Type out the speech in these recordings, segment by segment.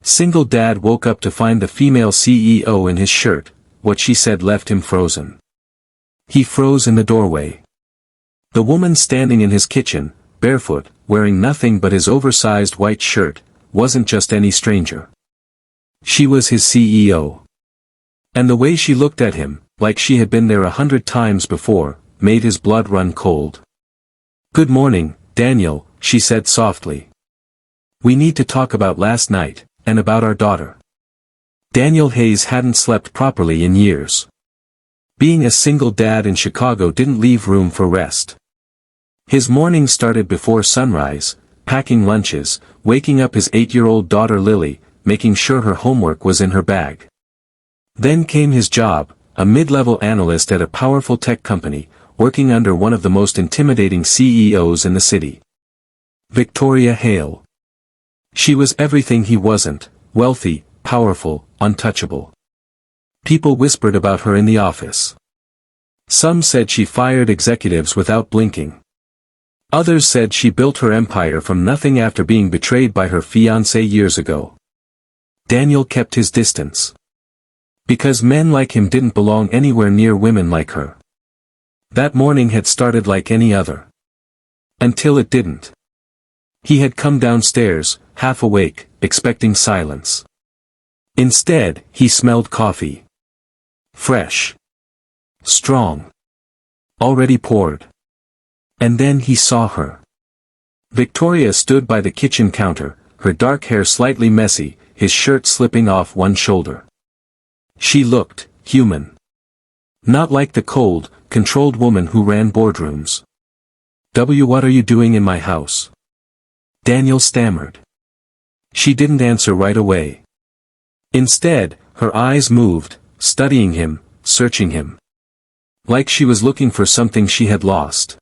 Single dad woke up to find the female CEO in his shirt. What she said left him frozen. He froze in the doorway. The woman standing in his kitchen, barefoot, wearing nothing but his oversized white shirt, wasn't just any stranger. She was his CEO. And the way she looked at him, like she had been there 100 times before, made his blood run cold. "Good morning, Daniel," she said softly. "We need to talk about last night, and about our daughter." Daniel Hayes hadn't slept properly in years. Being a single dad in Chicago didn't leave room for rest. His morning started before sunrise, packing lunches, waking up his 8-year-old daughter Lily, making sure her homework was in her bag. Then came his job, a mid-level analyst at a powerful tech company, working under one of the most intimidating CEOs in the city. Victoria Hale. She was everything he wasn't: wealthy, powerful, untouchable. People whispered about her in the office. Some said she fired executives without blinking. Others said she built her empire from nothing after being betrayed by her fiancé years ago. Daniel kept his distance. Because men like him didn't belong anywhere near women like her. That morning had started like any other. Until it didn't. He had come downstairs, half awake, expecting silence. Instead, he smelled coffee. Fresh. Strong. Already poured. And then he saw her. Victoria stood by the kitchen counter, her dark hair slightly messy, his shirt slipping off one shoulder. She looked human. Not like the cold, controlled woman who ran boardrooms. What are you doing in my house?" Daniel stammered. She didn't answer right away. Instead, her eyes moved, studying him, searching him. Like she was looking for something she had lost.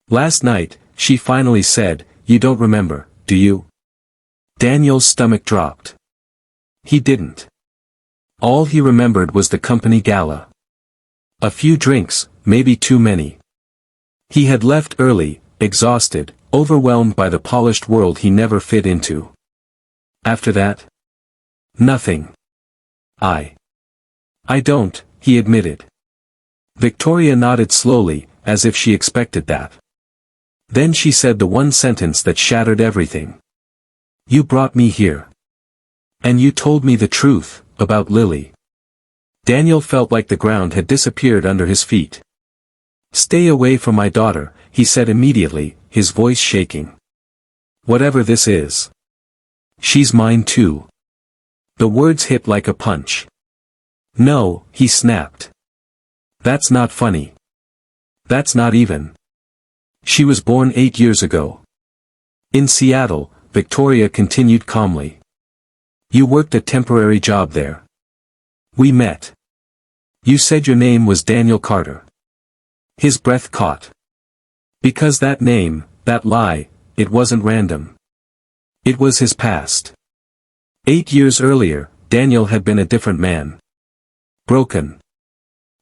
"Last night," she finally said, "you don't remember, do you?" Daniel's stomach dropped. He didn't. All he remembered was the company gala. A few drinks, maybe too many. He had left early, exhausted, overwhelmed by the polished world he never fit into. After that? Nothing. I don't," he admitted. Victoria nodded slowly, as if she expected that. Then she said the one sentence that shattered everything. "You brought me here. And you told me the truth, about Lily." Daniel felt like the ground had disappeared under his feet. "Stay away from my daughter," he said immediately, his voice shaking. "Whatever this is. She's mine too." The words hit like a punch. "No," he snapped. "That's not funny. That's not even. She was born 8 years ago. In Seattle," Victoria continued calmly. "You worked a temporary job there. We met. You said your name was Daniel Carter." His breath caught. Because that name, that lie, it wasn't random. It was his past. 8 years earlier, Daniel had been a different man. Broken.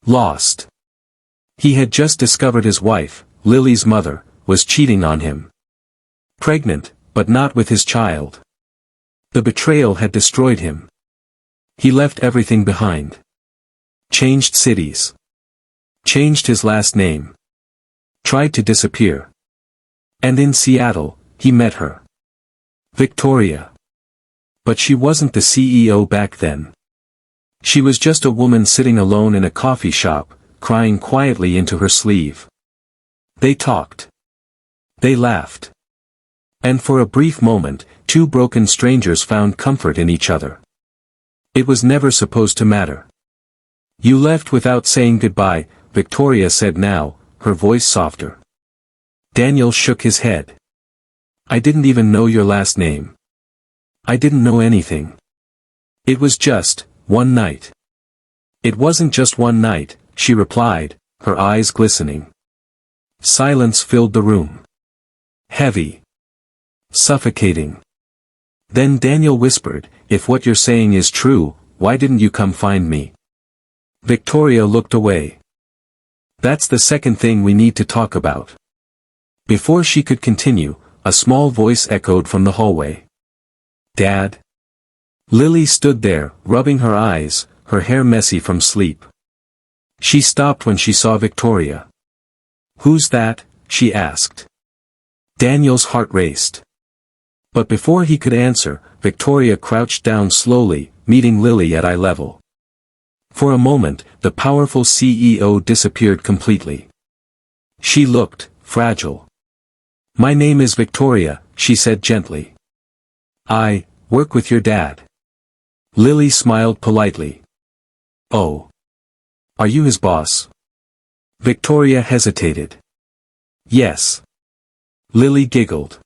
Lost. He had just discovered his wife, Lily's mother, was cheating on him. Pregnant, but not with his child. The betrayal had destroyed him. He left everything behind. Changed cities. Changed his last name. Tried to disappear. And in Seattle, he met her. Victoria. But she wasn't the CEO back then. She was just a woman sitting alone in a coffee shop, crying quietly into her sleeve. They talked. They laughed. And for a brief moment, two broken strangers found comfort in each other. It was never supposed to matter. "You left without saying goodbye," Victoria said now, her voice softer. Daniel shook his head. "I didn't even know your last name. I didn't know anything. It was just one night." "It wasn't just one night," she replied, her eyes glistening. Silence filled the room. Heavy. Suffocating. Then Daniel whispered, "If what you're saying is true, why didn't you come find me?" Victoria looked away. "That's the second thing we need to talk about." Before she could continue, a small voice echoed from the hallway. "Dad?" Lily stood there, rubbing her eyes, her hair messy from sleep. She stopped when she saw Victoria. "Who's that?" she asked. Daniel's heart raced. But before he could answer, Victoria crouched down slowly, meeting Lily at eye level. For a moment, the powerful CEO disappeared completely. She looked fragile. "My name is Victoria," she said gently. "I work with your dad." Lily smiled politely. "Oh. Are you his boss?" Victoria hesitated. "Yes." Lily giggled.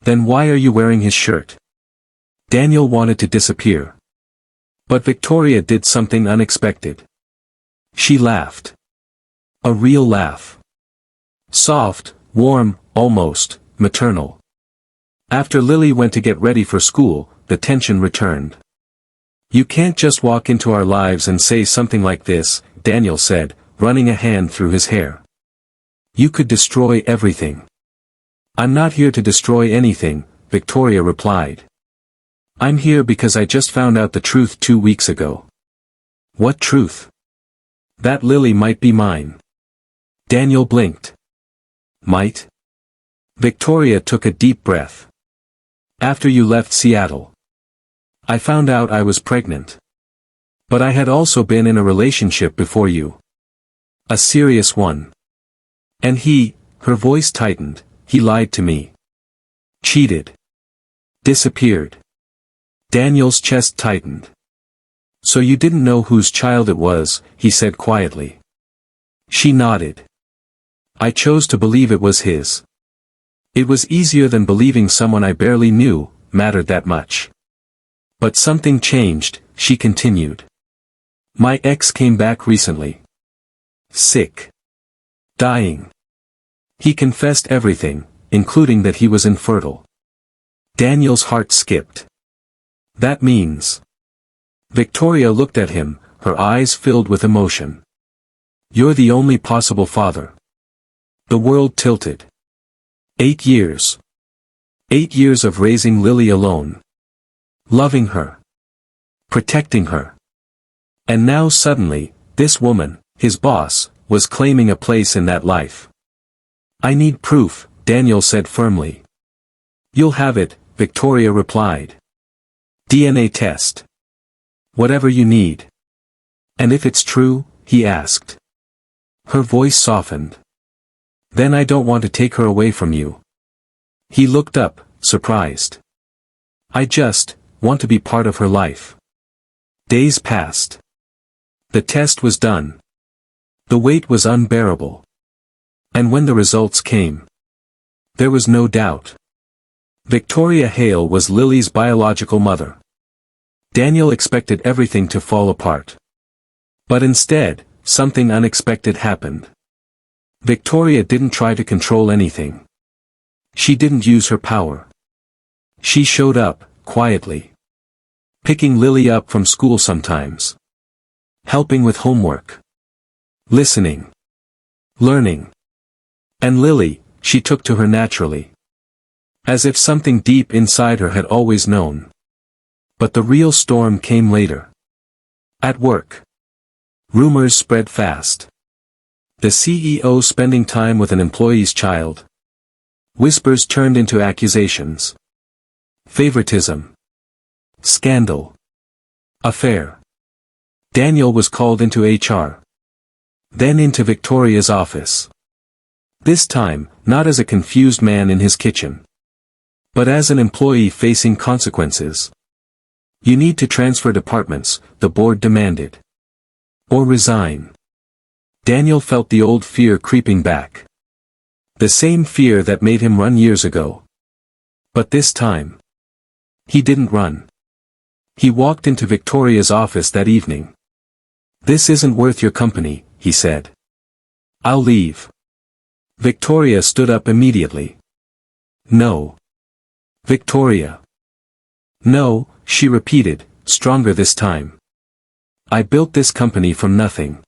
"Then why are you wearing his shirt?" Daniel wanted to disappear. But Victoria did something unexpected. She laughed. A real laugh. Soft, warm, almost maternal. After Lily went to get ready for school, the tension returned. "You can't just walk into our lives and say something like this," Daniel said, running a hand through his hair. "You could destroy everything." "I'm not here to destroy anything," Victoria replied. "I'm here because I just found out the truth 2 weeks ago." "What truth?" "That Lily might be mine." Daniel blinked. "Might?" Victoria took a deep breath. "After you left Seattle, I found out I was pregnant. But I had also been in a relationship before you. A serious one. And her voice tightened, he lied to me. Cheated. Disappeared." Daniel's chest tightened. "So you didn't know whose child it was," he said quietly. She nodded. "I chose to believe it was his. It was easier than believing someone I barely knew mattered that much. But something changed," she continued. "My ex came back recently. Sick. Dying. He confessed everything, including that he was infertile." Daniel's heart skipped. "That means..." Victoria looked at him, her eyes filled with emotion. "You're the only possible father." The world tilted. 8 years. 8 years of raising Lily alone. Loving her. Protecting her. And now suddenly, this woman, his boss, was claiming a place in that life. "I need proof," Daniel said firmly. "You'll have it," Victoria replied. "DNA test. Whatever you need." "And if it's true?" he asked. Her voice softened. "Then I don't want to take her away from you." He looked up, surprised. "I just want to be part of her life." Days passed. The test was done. The wait was unbearable. And when the results came, there was no doubt. Victoria Hale was Lily's biological mother. Daniel expected everything to fall apart. But instead, something unexpected happened. Victoria didn't try to control anything. She didn't use her power. She showed up, quietly. Picking Lily up from school sometimes. Helping with homework. Listening. Learning. And Lily, she took to her naturally. As if something deep inside her had always known. But the real storm came later. At work. Rumors spread fast. The CEO spending time with an employee's child. Whispers turned into accusations. Favoritism. Scandal. Affair. Daniel was called into HR. Then into Victoria's office. This time, not as a confused man in his kitchen. But as an employee facing consequences. "You need to transfer departments," the board demanded. "Or resign." Daniel felt the old fear creeping back. The same fear that made him run years ago. But this time, he didn't run. He walked into Victoria's office that evening. "This isn't worth your company," he said. "I'll leave." Victoria stood up immediately. "No." "Victoria." "No," she repeated, stronger this time. "I built this company from nothing.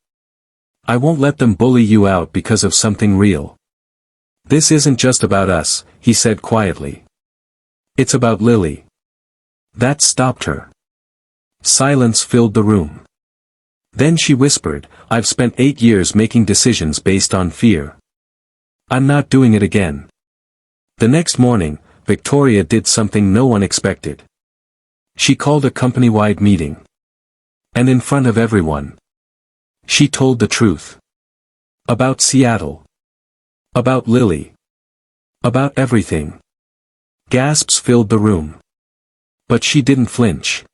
I won't let them bully you out because of something real. This isn't just about us," he said quietly. "It's about Lily." That stopped her. Silence filled the room. Then she whispered, "I've spent 8 years making decisions based on fear. I'm not doing it again." The next morning, Victoria did something no one expected. She called a company-wide meeting. And in front of everyone, she told the truth. About Seattle. About Lily. About everything. Gasps filled the room. But she didn't flinch.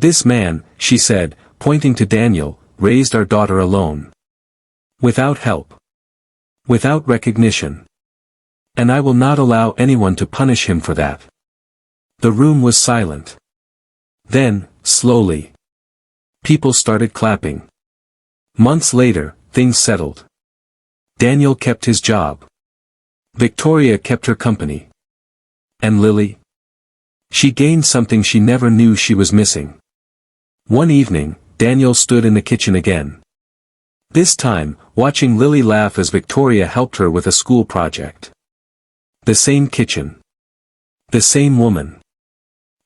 "This man," she said, pointing to Daniel, "raised our daughter alone. Without help. Without recognition. And I will not allow anyone to punish him for that." The room was silent. Then, slowly, people started clapping. Months later, things settled. Daniel kept his job. Victoria kept her company. And Lily? She gained something she never knew she was missing. One evening, Daniel stood in the kitchen again. This time, watching Lily laugh as Victoria helped her with a school project. The same kitchen. The same woman.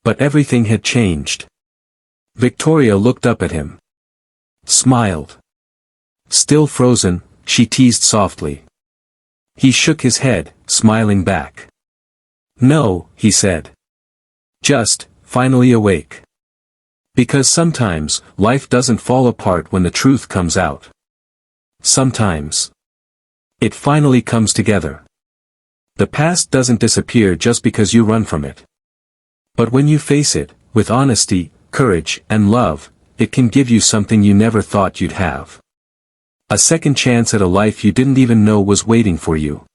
But everything had changed. Victoria looked up at him. Smiled. Still frozen, she teased softly. He shook his head, smiling back. "No," he said. "Just, finally awake. Because sometimes, life doesn't fall apart when the truth comes out. Sometimes, it finally comes together. The past doesn't disappear just because you run from it. But when you face it, with honesty, courage, and love, it can give you something you never thought you'd have. A second chance at a life you didn't even know was waiting for you."